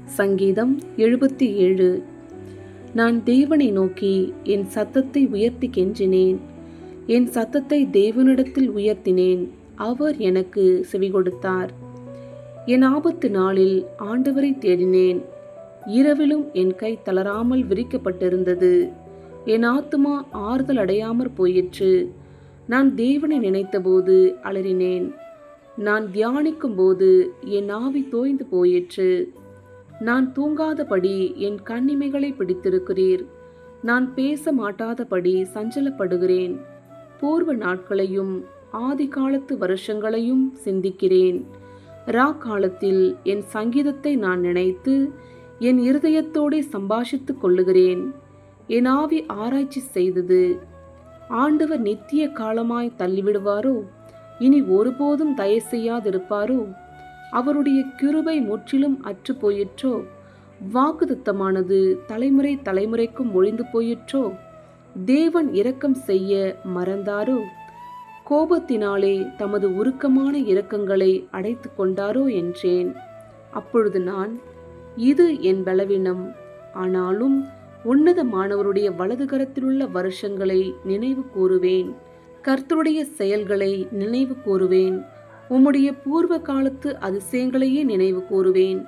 சங்கீதம் 77. நான் தேவனை நோக்கி என் சத்தத்தை உயர்த்தி கெஞ்சினேன். என் சத்தத்தை தேவனிடத்தில் உயர்த்தினேன். அவர் எனக்கு செவி கொடுத்தார். என் ஆபத்து நாளில் ஆண்டவரை தேடினேன். இரவிலும் என் கை தளராமல் விரிக்கப்பட்டிருந்தது. என் ஆத்துமா ஆறுதல் அடையாமற் போயிற்று. நான் தேவனை நினைத்தபோது அலறினேன். நான் தியானிக்கும் போது என் ஆவி தோய்ந்து போயிற்று. நான் தூங்காதபடி என் கண்ணிமைகளை பிடித்திருக்கிறீர். நான் பேச மாட்டாதபடி சஞ்சலப்படுகிறேன். பூர்வ நாட்களையும் ஆதி காலத்து வருஷங்களையும் சிந்திக்கிறேன். காலத்தில் என் சங்கீதத்தை நான் நினைத்து என் இருதயத்தோடே சம்பாஷித்துக் கொள்ளுகிறேன். என் ஆவி ஆராய்ச்சி செய்தது. ஆண்டவர் நித்திய காலமாய் தள்ளிவிடுவாரோ? இனி ஒருபோதும் தயவு செய்யாதிருப்பாரோ? அவருடைய கிருபை முற்றிலும் அற்று போயிற்றோ? வாக்குத்தத்தமானது தலைமுறை தலைமுறைக்கும் ஒழிந்து போயிற்றோ? தேவன் இரக்கம் செய்ய மறந்தாரோ? கோபத்தினாலே தமது உருக்கமான இரக்கங்களை அடைத்து கொண்டாரோ என்றேன். அப்பொழுது நான், இது என் பலவீனம். ஆனாலும் உன்னதமானவருடைய வலது கரத்திலுள்ள வருஷங்களை நினைவு கூறுவேன். கர்த்தருடைய செயல்களை நினைவு கூறுவேன். உம்முடைய பூர்வ காலத்து அதிசயங்களையே நினைவு கூறுவேன்.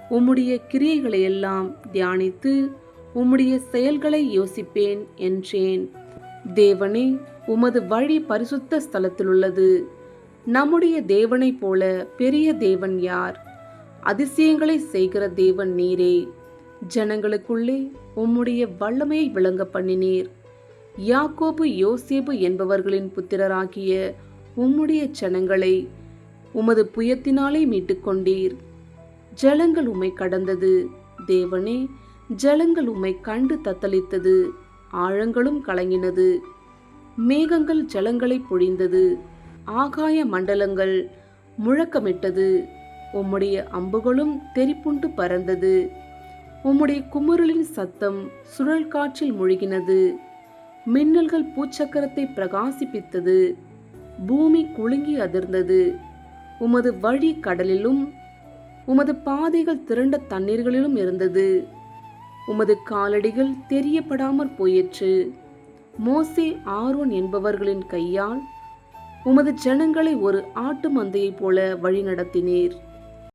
உம்முடைய கிரியைகளையெல்லாம் தியானித்து உம்முடைய செயல்களை யோசிப்பேன் என்றேன். தேவனே, உமது வழி பரிசுத்த ஸ்தலத்திலுள்ளது. நம்முடைய தேவனைப் போல பெரிய தேவன் யார்? அதிசயங்களை செய்கிற தேவன் நீரே. ஜனங்களுக்குள்ளே உம்முடைய வல்லமையை விளங்க பண்ணினீர். யாக்கோபு யோசேப்பு என்பவர்களின் புத்திரராகிய உம்முடைய ஜனங்களை உமது புயத்தினாலே மீட்டுக்கொண்டீர். ஜலங்கள் உம்மை கடந்தது. தேவனே, ஜலங்கள் உம்மை கண்டு தத்தளித்தது. ஆழங்களும் கலங்கினது. மேகங்கள் ஜலங்களை பொழிந்தது. ஆகாய மண்டலங்கள் முழக்கமிட்டது. உம்முடைய அம்புகளும் தெரிப்புண்டு பறந்தது. உம்முடைய குமுறலின் சத்தம் சுழல் காற்றில் முழுகினது. மின்னல்கள் பூச்சக்கரத்தை பிரகாசிப்பித்தது. பூமி குலுங்கி அதிர்ந்தது. உமது வழி கடலிலும் உமது பாதைகள் திரண்ட தண்ணீர்களிலும் இருந்தது. உமது காலடிகள் தெரியப்படாமற் போயிற்று. மோசே ஆரோன் என்பவர்களின் கையால் உமது ஜனங்களை ஒரு ஆட்டு மந்தையைப் போல வழி நடத்தினீர்.